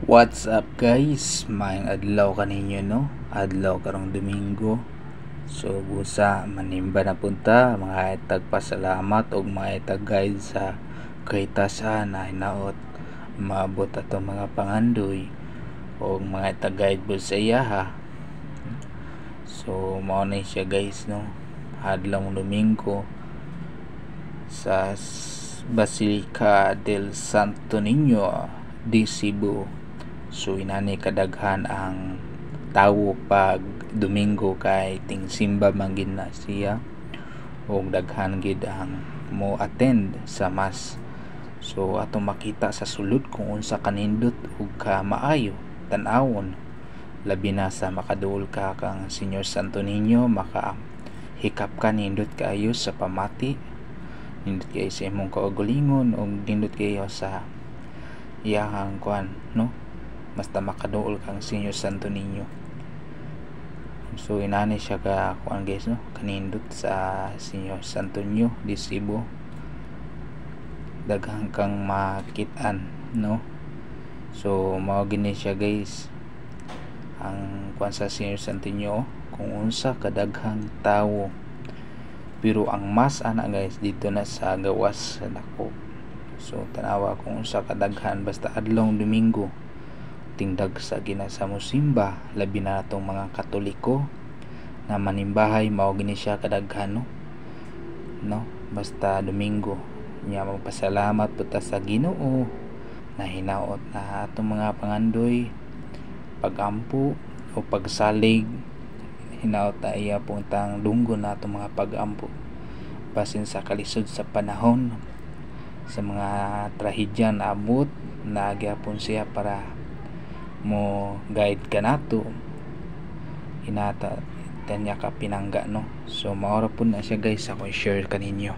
What's up guys? Maayong adlaw kaninyo no? Adlaw karong Domingo. So busa manimba na punta mga tagpasalamat og mga tag-guide sa kahitasan na hinaot maabot ato mga pangandoy og mga tag-guide bud sa iya ha. So mao na siya guys no. Adlaw Domingo sa Basilica del Santo Niño di Cebu. So inani kadaghan ang tawo pag Domingo kay tingsimba man gid na siya ug daghan gid ang mo attend sa mass. So ato makita sa sulod kung unsa kanindot ug ka maayo tan-awon labi na sa makaduol ka kang Señor Santo Niño, makahikap ka nindot kaayo sa pamati, nindot kayo sa imong kaugalingon ug nindot kayo sa iyahang kuan no, basta makaduol kang Señor Santo Niño. So inani siya ka kuan guys no, kanindot sa Señor Santo Niño di Cebu, daghang kang makit-an no. So mao gini siya guys ang kuan sa Señor Santo Niño, kung unsa kadaghang tawo. Pero ang mas ana guys dito na sa gawas sa dako. So tanawa kung unsa kadaghan basta adlaw Domingo tingdag sa ginasa musimba, labi na natong mga Katoliko na manimbahay mao gini siya kadaghan no, basta Domingo nya magpasalamat puta sa Ginoo na hinaot na atong mga pangandoy pagampo o pagsalig, hinaot na iya puntang dunggo na atong mga pagampo basin sa kalisod sa panahon sa mga trahedya na abot na gyapon siya para mo guide ka nato, hinata tanya ka pinangga no. So maora po na siya guys, ako i-share kaninyo.